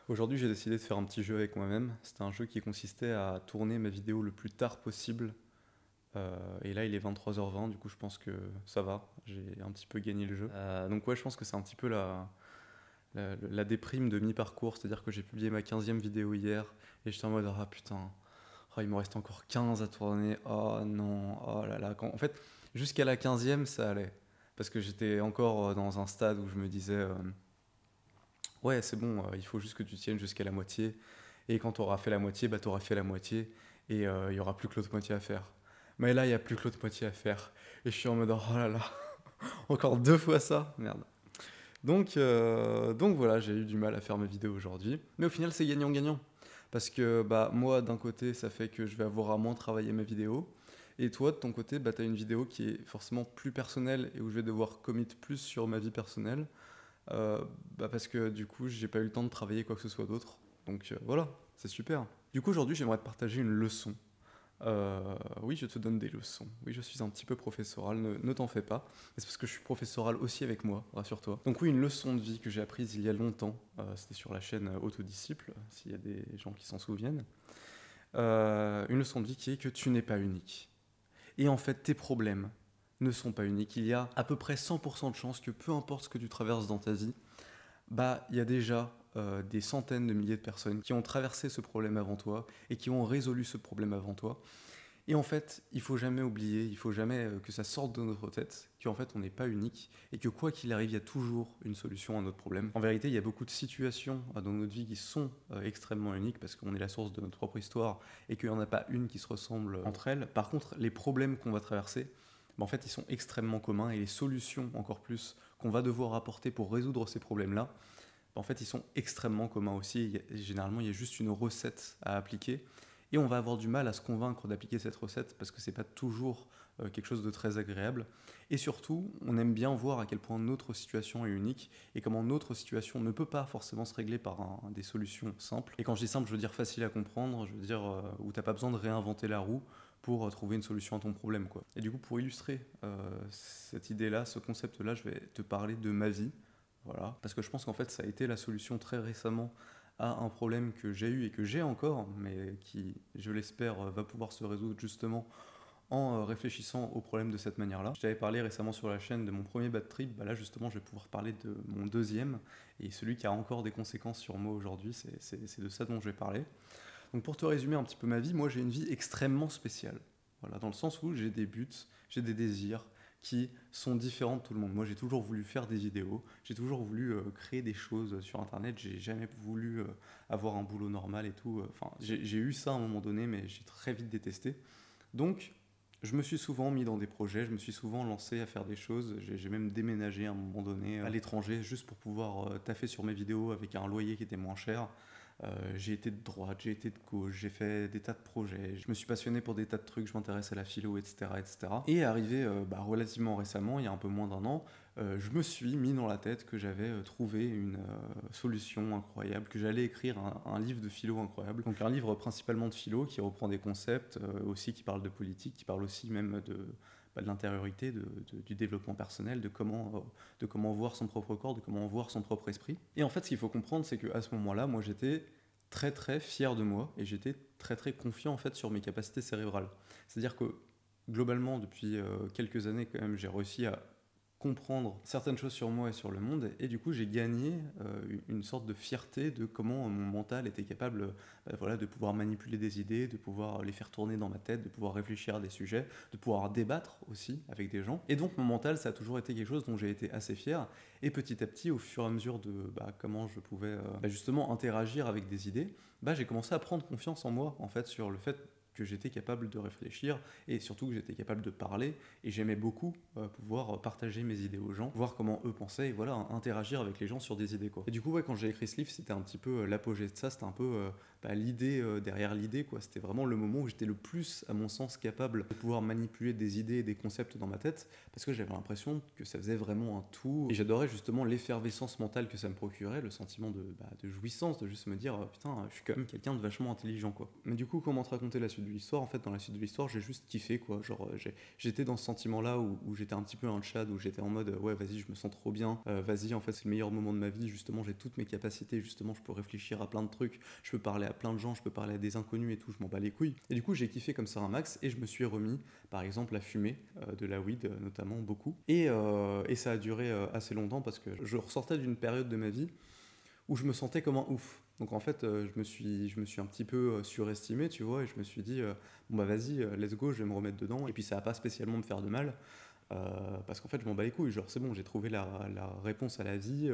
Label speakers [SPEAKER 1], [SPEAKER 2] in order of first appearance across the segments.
[SPEAKER 1] Aujourd'hui, j'ai décidé de faire un petit jeu avec moi-même. C'était un jeu qui consistait à tourner ma vidéo le plus tard possible. Et là, il est 23h20, du coup, je pense que ça va. J'ai un petit peu gagné le jeu. Donc ouais, je pense que c'est un petit peu la déprime de mi-parcours. C'est-à-dire que j'ai publié ma 15e vidéo hier et j'étais en mode ah putain, il me reste encore 15 à tourner. Oh non, oh là là. En fait, jusqu'à la 15e, ça allait. Parce que j'étais encore dans un stade où je me disais ouais, c'est bon, il faut juste que tu tiennes jusqu'à la moitié. Et quand tu auras fait la moitié, bah, tu auras fait la moitié. Et il n'y aura plus que l'autre moitié à faire. Mais là, il n'y a plus que l'autre moitié à faire. Et je suis en mode, oh là là, encore 2 fois ça. Merde. Donc voilà, j'ai eu du mal à faire mes vidéos aujourd'hui. Mais au final, c'est gagnant-gagnant. Parce que bah, moi, d'un côté, ça fait que je vais avoir à moins travailler mes vidéos. Et toi, de ton côté, bah, tu as une vidéo qui est forcément plus personnelle et où je vais devoir commit plus sur ma vie personnelle. Euh, Bah parce que du coup, j'ai pas eu le temps de travailler quoi que ce soit d'autre. Donc voilà, c'est super. Du coup, aujourd'hui, j'aimerais te partager une leçon. Oui, je te donne des leçons. Oui, je suis un petit peu professoral, ne t'en fais pas. Et c'est parce que je suis professoral aussi avec moi, rassure-toi. Donc oui, une leçon de vie que j'ai apprise il y a longtemps. C'était sur la chaîne Autodisciple, s'il y a des gens qui s'en souviennent. Une leçon de vie qui est que tu n'es pas unique. Et en fait, tes problèmes ne sont pas uniques. Il y a à peu près 100% de chances que peu importe ce que tu traverses dans ta vie, bah, il y a déjà des centaines de milliers de personnes qui ont traversé ce problème avant toi et qui ont résolu ce problème avant toi. Et en fait, il faut jamais oublier, il faut jamais que ça sorte de notre tête, qu'en fait on n'est pas unique et que quoi qu'il arrive, il y a toujours une solution à notre problème. En vérité, il y a beaucoup de situations dans notre vie qui sont extrêmement uniques parce qu'on est la source de notre propre histoire et qu'il n'y en a pas une qui se ressemble entre elles. Par contre, les problèmes qu'on va traverser, bah, en fait, ils sont extrêmement communs et les solutions encore plus qu'on va devoir apporter pour résoudre ces problèmes-là, bah, en fait, ils sont extrêmement communs aussi. Généralement, il y a juste une recette à appliquer et on va avoir du mal à se convaincre d'appliquer cette recette parce que c'est pas toujours quelque chose de très agréable. Et surtout, on aime bien voir à quel point notre situation est unique et comment notre situation ne peut pas forcément se régler par des solutions simples. Et quand je dis simple, je veux dire facile à comprendre, je veux dire où t'as pas besoin de réinventer la roue pour trouver une solution à ton problème, quoi. Et du coup, pour illustrer cette idée-là, ce concept-là, je vais te parler de ma vie. Voilà. Parce que je pense qu'en fait, ça a été la solution très récemment à un problème que j'ai eu et que j'ai encore, mais qui, je l'espère, va pouvoir se résoudre justement en réfléchissant au problème de cette manière-là. Je t'avais parlé récemment sur la chaîne de mon premier bad trip, bah là justement je vais pouvoir parler de mon deuxième, et celui qui a encore des conséquences sur moi aujourd'hui, c'est de ça dont je vais parler. Donc pour te résumer un petit peu ma vie, moi j'ai une vie extrêmement spéciale. Voilà, dans le sens où j'ai des buts, j'ai des désirs qui sont différents de tout le monde. Moi j'ai toujours voulu faire des vidéos, j'ai toujours voulu créer des choses sur internet, j'ai jamais voulu avoir un boulot normal et tout. Enfin, j'ai eu ça à un moment donné, mais j'ai très vite détesté. Donc je me suis souvent mis dans des projets, je me suis souvent lancé à faire des choses. J'ai même déménagé à un moment donné à l'étranger juste pour pouvoir taffer sur mes vidéos avec un loyer qui était moins cher. J'ai été de droite, j'ai été de gauche, j'ai fait des tas de projets, je me suis passionné pour des tas de trucs, je m'intéresse à la philo, etc. etc. Et arrivé relativement récemment, il y a un peu moins d'un an, je me suis mis dans la tête que j'avais trouvé une solution incroyable, que j'allais écrire un livre de philo incroyable. Donc un livre principalement de philo qui reprend des concepts, aussi qui parle de politique, qui parle aussi même de l'intériorité, du développement personnel, de comment voir son propre corps, de comment voir son propre esprit. Et en fait, ce qu'il faut comprendre, c'est qu'à ce moment-là, moi j'étais très très fier de moi et j'étais très très confiant en fait sur mes capacités cérébrales. C'est-à-dire que globalement, depuis quelques années quand même, j'ai réussi à comprendre certaines choses sur moi et sur le monde, et du coup j'ai gagné une sorte de fierté de comment mon mental était capable voilà, de pouvoir manipuler des idées, de pouvoir les faire tourner dans ma tête, de pouvoir réfléchir à des sujets, de pouvoir débattre aussi avec des gens. Et donc mon mental, ça a toujours été quelque chose dont j'ai été assez fier, et petit à petit, au fur et à mesure de comment je pouvais justement interagir avec des idées, j'ai commencé à prendre confiance en moi, en fait, sur le fait que j'étais capable de réfléchir et surtout que j'étais capable de parler, et j'aimais beaucoup pouvoir partager mes idées aux gens, voir comment eux pensaient et voilà, interagir avec les gens sur des idées, quoi. Et du coup ouais, quand j'ai écrit ce livre, c'était un petit peu l'apogée de ça, c'était un peu l'idée derrière l'idée, quoi. C'était vraiment le moment où j'étais le plus à mon sens capable de pouvoir manipuler des idées et des concepts dans ma tête, parce que j'avais l'impression que ça faisait vraiment un tout, et j'adorais justement l'effervescence mentale que ça me procurait, le sentiment de jouissance, de juste me dire putain, je suis quand même quelqu'un de vachement intelligent, quoi. Mais du coup, comment te raconter la suite suite de l'histoire, en fait, dans la suite de l'histoire, j'ai juste kiffé, quoi. Genre, j'étais dans ce sentiment-là où j'étais un petit peu un Tchad, où j'étais en mode, ouais, vas-y, je me sens trop bien, vas-y, en fait, c'est le meilleur moment de ma vie, justement, j'ai toutes mes capacités, justement, je peux réfléchir à plein de trucs, je peux parler à plein de gens, je peux parler à des inconnus et tout, je m'en bats les couilles. Et du coup, j'ai kiffé comme ça un max, et je me suis remis, par exemple, à fumer de la weed, notamment, beaucoup. Et ça a duré assez longtemps parce que je ressortais d'une période de ma vie où je me sentais comme un ouf. Donc en fait, je me suis un petit peu surestimé, tu vois, et je me suis dit, bon bah vas-y, let's go, je vais me remettre dedans. Et puis ça va pas spécialement me faire de mal, parce qu'en fait, je m'en bats les couilles. Genre, c'est bon, j'ai trouvé la réponse à la vie,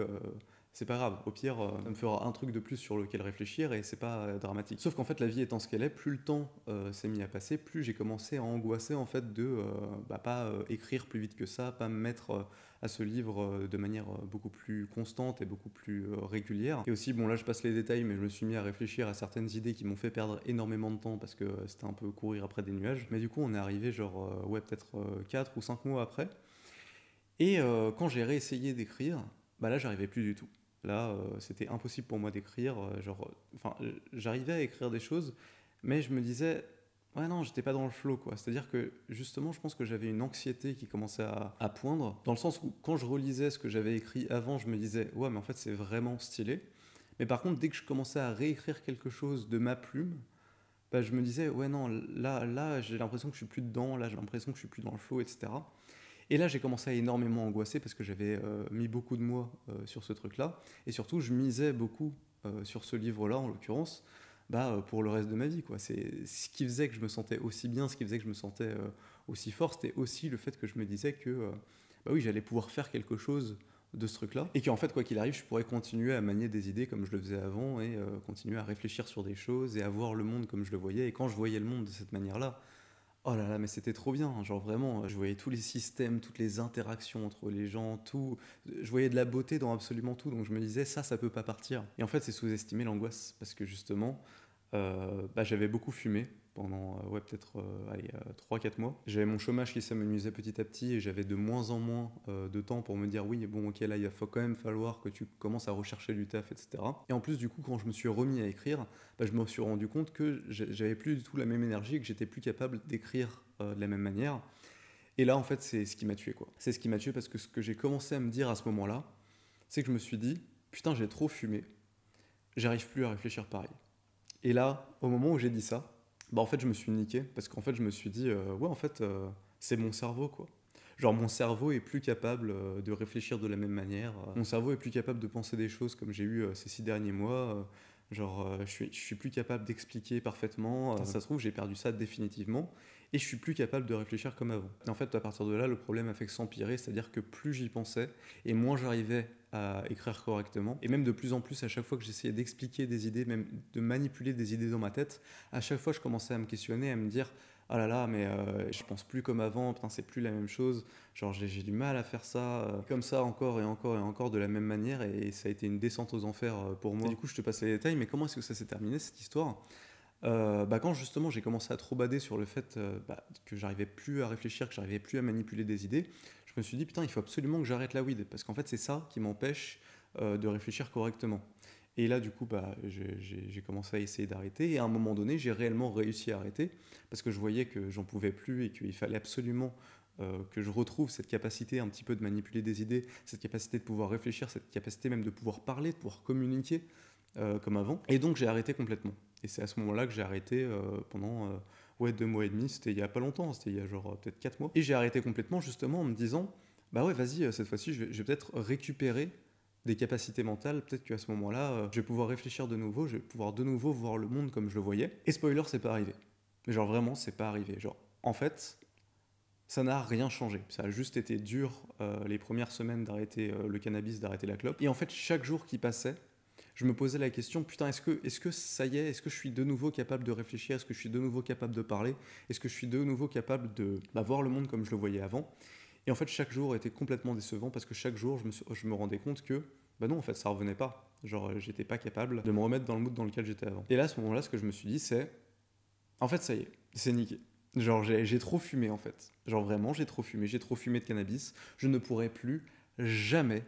[SPEAKER 1] c'est pas grave. Au pire, ça me fera un truc de plus sur lequel réfléchir et c'est pas dramatique. Sauf qu'en fait, la vie étant ce qu'elle est, plus le temps s'est mis à passer, plus j'ai commencé à angoisser en fait de pas écrire plus vite que ça, pas me mettre à ce livre de manière beaucoup plus constante et beaucoup plus régulière. Et aussi, bon là je passe les détails, mais je me suis mis à réfléchir à certaines idées qui m'ont fait perdre énormément de temps parce que c'était un peu courir après des nuages. Mais du coup, on est arrivé genre, ouais, peut-être 4 ou 5 mois après. Et quand j'ai réessayé d'écrire, bah là j'arrivais plus du tout. Là, c'était impossible pour moi d'écrire. J'arrivais à écrire des choses, mais je me disais, ouais, non, j'étais pas dans le flow, quoi. C'est-à-dire que, justement, je pense que j'avais une anxiété qui commençait à poindre, dans le sens où, quand je relisais ce que j'avais écrit avant, je me disais, ouais, mais en fait, c'est vraiment stylé. Mais par contre, dès que je commençais à réécrire quelque chose de ma plume, bah, je me disais, ouais, non, là, j'ai l'impression que je suis plus dedans, là, j'ai l'impression que je suis plus dans le flow, etc. Et là, j'ai commencé à énormément angoisser parce que j'avais mis beaucoup de mois sur ce truc-là. Et surtout, je misais beaucoup sur ce livre-là, en l'occurrence, pour le reste de ma vie, quoi. C'est ce qui faisait que je me sentais aussi bien, ce qui faisait que je me sentais aussi fort, c'était aussi le fait que je me disais que bah oui, j'allais pouvoir faire quelque chose de ce truc-là. Et qu'en fait, quoi qu'il arrive, je pourrais continuer à manier des idées comme je le faisais avant et continuer à réfléchir sur des choses et à voir le monde comme je le voyais. Et quand je voyais le monde de cette manière-là, oh là là, mais c'était trop bien, genre vraiment, je voyais tous les systèmes, toutes les interactions entre les gens, tout, je voyais de la beauté dans absolument tout, donc je me disais, ça peut pas partir. Et en fait, c'est sous-estimer l'angoisse, parce que justement, j'avais beaucoup fumé pendant, ouais, peut-être 3-4 mois. J'avais mon chômage qui s'amenuisait petit à petit, et j'avais de moins en moins de temps pour me dire, oui, bon, ok, là, il va quand même falloir que tu commences à rechercher du taf, etc. Et en plus, du coup, quand je me suis remis à écrire, je me suis rendu compte que j'avais plus du tout la même énergie et que j'étais plus capable d'écrire de la même manière. Et là, en fait, c'est ce qui m'a tué, quoi. C'est ce qui m'a tué parce que ce que j'ai commencé à me dire à ce moment-là, c'est que je me suis dit, putain, j'ai trop fumé, j'arrive plus à réfléchir pareil. Et là, au moment où j'ai dit ça, en fait, je me suis niqué parce qu'en fait, je me suis dit, ouais, en fait, c'est mon cerveau, quoi. Genre, mon cerveau est plus capable de réfléchir de la même manière. Mon cerveau est plus capable de penser des choses comme j'ai eu ces 6 derniers mois. Je suis plus capable d'expliquer parfaitement. Ça se trouve, j'ai perdu ça définitivement. Et je suis plus capable de réfléchir comme avant. Et en fait, à partir de là, le problème a fait que s'empirer, c'est-à-dire que plus j'y pensais, et moins j'arrivais à écrire correctement. Et même de plus en plus, à chaque fois que j'essayais d'expliquer des idées, même de manipuler des idées dans ma tête, à chaque fois, je commençais à me questionner, à me dire, ah là là, mais je pense plus comme avant, putain, c'est plus la même chose. Genre, j'ai du mal à faire ça comme ça encore et encore et encore de la même manière, et ça a été une descente aux enfers pour moi. Et du coup, je te passe les détails, mais comment est-ce que ça s'est terminé cette histoire? Quand justement j'ai commencé à trop bader sur le fait que j'arrivais plus à réfléchir, que j'arrivais plus à manipuler des idées, je me suis dit putain, il faut absolument que j'arrête la weed parce qu'en fait c'est ça qui m'empêche de réfléchir correctement. Et là du coup j'ai commencé à essayer d'arrêter et à un moment donné j'ai réellement réussi à arrêter parce que je voyais que j'en pouvais plus et qu'il fallait absolument que je retrouve cette capacité un petit peu de manipuler des idées, cette capacité de pouvoir réfléchir, cette capacité même de pouvoir parler, de pouvoir communiquer comme avant. Et donc j'ai arrêté complètement. Et c'est à ce moment-là que j'ai arrêté pendant 2 mois et demi. C'était il y a pas longtemps, c'était il y a genre peut-être 4 mois. Et j'ai arrêté complètement justement en me disant, bah ouais, vas-y, cette fois-ci, je vais peut-être récupérer des capacités mentales. Peut-être qu'à ce moment-là, je vais pouvoir réfléchir de nouveau, je vais pouvoir de nouveau voir le monde comme je le voyais. Et spoiler, c'est pas arrivé. Mais genre vraiment, c'est pas arrivé. Genre, en fait, ça n'a rien changé. Ça a juste été dur les premières semaines d'arrêter le cannabis, d'arrêter la clope. Et en fait, chaque jour qui passait, je me posais la question, putain, est-ce que ça y est, est-ce que je suis de nouveau capable de réfléchir, est-ce que je suis de nouveau capable de parler, est-ce que je suis de nouveau capable de voir le monde comme je le voyais avant? Et en fait, chaque jour était complètement décevant parce que chaque jour, je me rendais compte que, non, en fait, ça revenait pas. Genre, j'étais pas capable de me remettre dans le mood dans lequel j'étais avant. Et là, à ce moment-là, ce que je me suis dit, c'est, en fait, ça y est, c'est niqué. Genre, j'ai trop fumé, en fait. Genre, vraiment, j'ai trop fumé de cannabis. Je ne pourrais plus jamais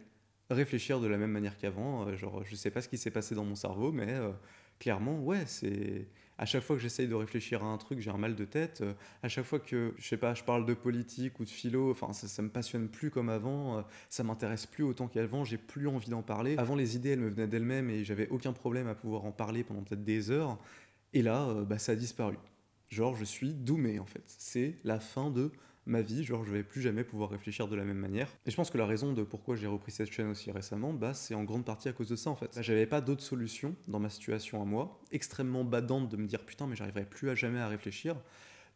[SPEAKER 1] réfléchir de la même manière qu'avant. Genre, je sais pas ce qui s'est passé dans mon cerveau, mais clairement, ouais, c'est. À chaque fois que j'essaye de réfléchir à un truc, j'ai un mal de tête. À chaque fois que, je sais pas, je parle de politique ou de philo, enfin, ça me passionne plus comme avant. Ça m'intéresse plus autant qu'avant. J'ai plus envie d'en parler. Avant, les idées, elles me venaient d'elles-mêmes et j'avais aucun problème à pouvoir en parler pendant peut-être des heures. Et là, bah, ça a disparu. Genre, je suis doomé en fait. C'est la fin de ma vie. Genre, je vais plus jamais pouvoir réfléchir de la même manière. Et je pense que la raison de pourquoi j'ai repris cette chaîne aussi récemment, bah, c'est en grande partie à cause de ça en fait. Bah, j'avais pas d'autre solution dans ma situation à moi. Extrêmement badante de me dire putain, mais j'arriverai plus à jamais à réfléchir.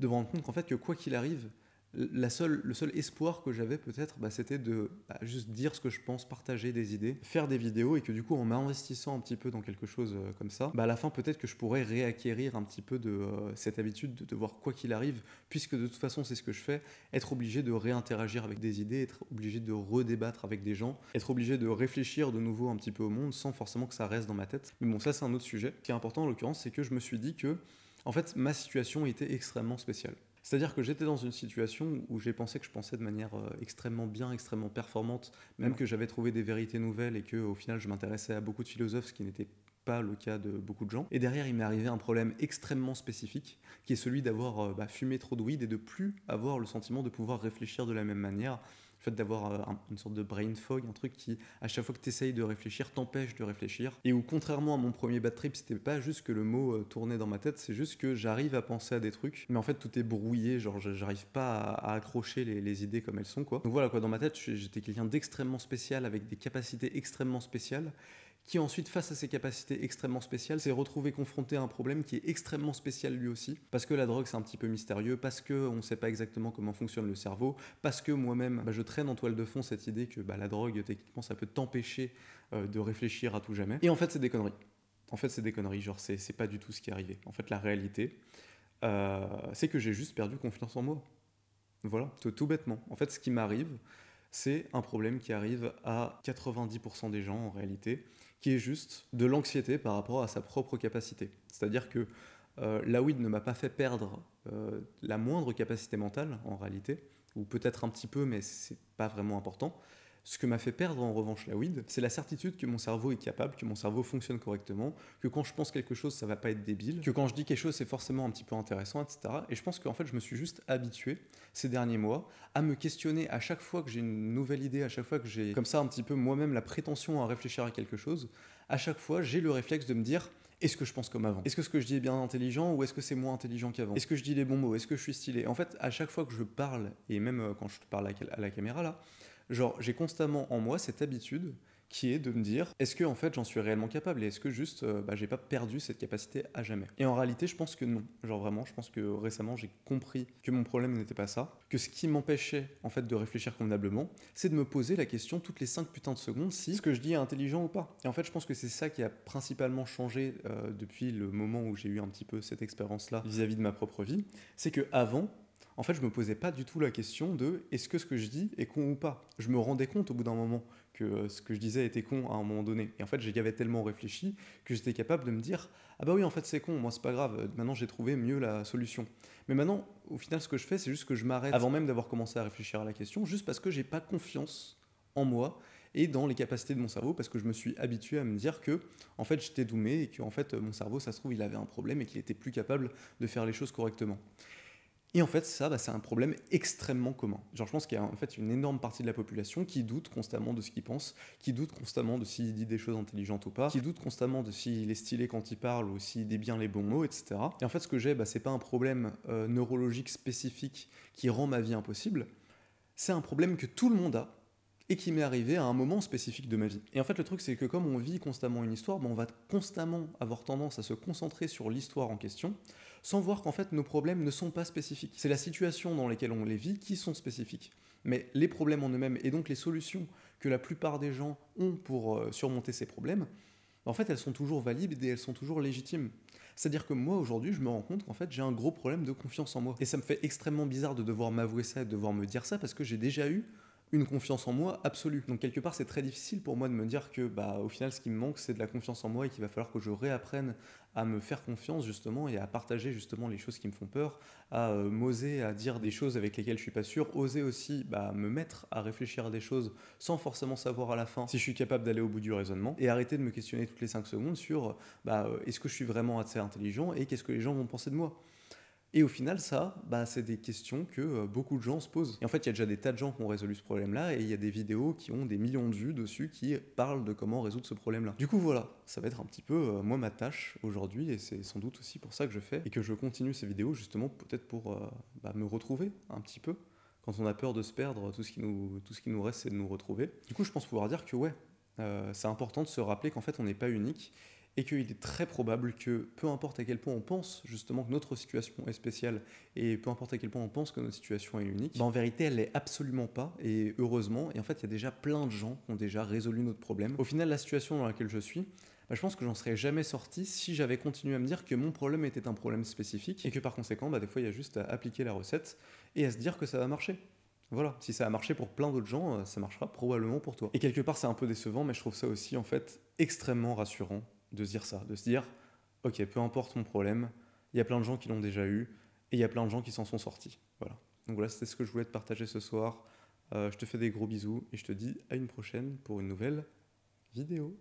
[SPEAKER 1] De me rendre compte qu'en fait, que quoi qu'il arrive, le seul espoir que j'avais peut-être, bah, c'était de juste dire ce que je pense, partager des idées, faire des vidéos, et que du coup en m'investissant un petit peu dans quelque chose comme ça, bah, à la fin peut-être que je pourrais réacquérir un petit peu de cette habitude de devoir, quoi qu'il arrive, puisque de toute façon c'est ce que je fais, être obligé de réinteragir avec des idées, être obligé de redébattre avec des gens, être obligé de réfléchir de nouveau un petit peu au monde sans forcément que ça reste dans ma tête. Mais bon, ça c'est un autre sujet. Ce qui est important en l'occurrence, c'est que je me suis dit que en fait ma situation était extrêmement spéciale. C'est-à-dire que j'étais dans une situation où j'ai pensé que je pensais de manière extrêmement bien, extrêmement performante, même que j'avais trouvé des vérités nouvelles et que au final je m'intéressais à beaucoup de philosophes, ce qui n'était pas le cas de beaucoup de gens. Et derrière, il m'est arrivé un problème extrêmement spécifique, qui est celui d'avoir fumé trop de weed et de plus avoir le sentiment de pouvoir réfléchir de la même manière. Le fait d'avoir une sorte de brain fog, un truc qui, à chaque fois que tu essayes de réfléchir, t'empêche de réfléchir. Et où, contrairement à mon premier bad trip, c'était pas juste que le mot tournait dans ma tête, c'est juste que j'arrive à penser à des trucs, mais en fait tout est brouillé, genre j'arrive pas à accrocher les idées comme elles sont, quoi. Donc voilà, quoi, dans ma tête, j'étais quelqu'un d'extrêmement spécial, avec des capacités extrêmement spéciales, qui ensuite, face à ses capacités extrêmement spéciales, s'est retrouvé confronté à un problème qui est extrêmement spécial lui aussi, parce que la drogue c'est un petit peu mystérieux, parce qu'on ne sait pas exactement comment fonctionne le cerveau, parce que moi-même, bah, je traîne en toile de fond cette idée que bah, la drogue, techniquement, ça peut t'empêcher de réfléchir à tout jamais. Et en fait, c'est des conneries. En fait, c'est des conneries, genre c'est pas du tout ce qui est arrivé. En fait, la réalité, c'est que j'ai juste perdu confiance en moi. Voilà, tout bêtement. En fait, ce qui m'arrive, c'est un problème qui arrive à 90% des gens en réalité, qui est juste de l'anxiété par rapport à sa propre capacité. C'est-à-dire que la weed ne m'a pas fait perdre la moindre capacité mentale en réalité, ou peut-être un petit peu, mais c'est pas vraiment important. Ce que m'a fait perdre en revanche la weed, c'est la certitude que mon cerveau est capable, que mon cerveau fonctionne correctement, que quand je pense quelque chose, ça va pas être débile, que quand je dis quelque chose, c'est forcément un petit peu intéressant, etc. Et je pense qu'en fait, je me suis juste habitué ces derniers mois à me questionner à chaque fois que j'ai une nouvelle idée, à chaque fois que j'ai comme ça un petit peu moi-même la prétention à réfléchir à quelque chose, à chaque fois, j'ai le réflexe de me dire est-ce que je pense comme avant? Est-ce que ce que je dis est bien intelligent ou est-ce que c'est moins intelligent qu'avant? Est-ce que je dis les bons mots? Est-ce que je suis stylé? En fait, à chaque fois que je parle, et même quand je te parle à la caméra là, genre, j'ai constamment en moi cette habitude qui est de me dire est-ce que en fait j'en suis réellement capable et est-ce que juste bah, j'ai pas perdu cette capacité à jamais. Et en réalité je pense que non, genre vraiment je pense que récemment j'ai compris que mon problème n'était pas ça, que ce qui m'empêchait en fait de réfléchir convenablement c'est de me poser la question toutes les 5 putains de secondes si ce que je dis est intelligent ou pas. Et en fait je pense que c'est ça qui a principalement changé depuis le moment où j'ai eu un petit peu cette expérience là vis-à-vis de ma propre vie, c'est que avant en fait, je me posais pas du tout la question de est-ce que ce que je dis est con ou pas. Je me rendais compte au bout d'un moment que ce que je disais était con à un moment donné. Et en fait, j'y avais tellement réfléchi que j'étais capable de me dire ah bah oui, en fait, c'est con, moi c'est pas grave, maintenant j'ai trouvé mieux la solution. Mais maintenant, au final, ce que je fais, c'est juste que je m'arrête avant même d'avoir commencé à réfléchir à la question, juste parce que j'ai pas confiance en moi et dans les capacités de mon cerveau, parce que je me suis habitué à me dire que en fait j'étais doumé et que en fait mon cerveau, ça se trouve, il avait un problème et qu'il était plus capable de faire les choses correctement. Et en fait, ça, bah, c'est un problème extrêmement commun. Genre, je pense qu'il y a en fait une énorme partie de la population qui doute constamment de ce qu'il pense, qui doute constamment de s'il dit des choses intelligentes ou pas, qui doute constamment de s'il est stylé quand il parle ou s'il dit bien les bons mots, etc. Et en fait, ce que j'ai, bah, c'est pas un problème neurologique spécifique qui rend ma vie impossible, c'est un problème que tout le monde a et qui m'est arrivé à un moment spécifique de ma vie. Et en fait, le truc, c'est que comme on vit constamment une histoire, bah, on va constamment avoir tendance à se concentrer sur l'histoire en question, sans voir qu'en fait nos problèmes ne sont pas spécifiques. C'est la situation dans laquelle on les vit qui sont spécifiques. Mais les problèmes en eux-mêmes et donc les solutions que la plupart des gens ont pour surmonter ces problèmes, en fait elles sont toujours valides et elles sont toujours légitimes. C'est-à-dire que moi aujourd'hui je me rends compte qu'en fait j'ai un gros problème de confiance en moi. Et ça me fait extrêmement bizarre de devoir m'avouer ça et de devoir me dire ça parce que j'ai déjà eu une confiance en moi absolue. Donc quelque part, c'est très difficile pour moi de me dire que bah, au final, ce qui me manque, c'est de la confiance en moi et qu'il va falloir que je réapprenne à me faire confiance justement et à partager justement les choses qui me font peur, à m'oser à dire des choses avec lesquelles je suis pas sûr, oser aussi bah, me mettre à réfléchir à des choses sans forcément savoir à la fin si je suis capable d'aller au bout du raisonnement et arrêter de me questionner toutes les 5 secondes sur bah, est-ce que je suis vraiment assez intelligent et qu'est-ce que les gens vont penser de moi. Et au final, ça, bah, c'est des questions que beaucoup de gens se posent. Et en fait, il y a déjà des tas de gens qui ont résolu ce problème-là, et il y a des vidéos qui ont des millions de vues dessus qui parlent de comment résoudre ce problème-là. Du coup, voilà, ça va être un petit peu, moi, ma tâche aujourd'hui, et c'est sans doute aussi pour ça que je fais, et que je continue ces vidéos, justement, peut-être pour bah, me retrouver un petit peu. Quand on a peur de se perdre, tout ce qui nous reste, c'est de nous retrouver. Du coup, je pense pouvoir dire que ouais, c'est important de se rappeler qu'en fait, on n'est pas unique, et qu'il est très probable que, peu importe à quel point on pense justement que notre situation est spéciale, et peu importe à quel point on pense que notre situation est unique, bah en vérité elle l'est absolument pas, et heureusement, et en fait il y a déjà plein de gens qui ont déjà résolu notre problème. Au final, la situation dans laquelle je suis, bah, je pense que j'en serais jamais sorti si j'avais continué à me dire que mon problème était un problème spécifique, et que par conséquent, bah, des fois il y a juste à appliquer la recette, et à se dire que ça va marcher. Voilà, si ça a marché pour plein d'autres gens, ça marchera probablement pour toi. Et quelque part, c'est un peu décevant, mais je trouve ça aussi en fait extrêmement rassurant de se dire ça, de se dire, ok, peu importe mon problème, il y a plein de gens qui l'ont déjà eu, et il y a plein de gens qui s'en sont sortis. Voilà. Donc voilà, c'était ce que je voulais te partager ce soir. Je te fais des gros bisous, et je te dis à une prochaine pour une nouvelle vidéo.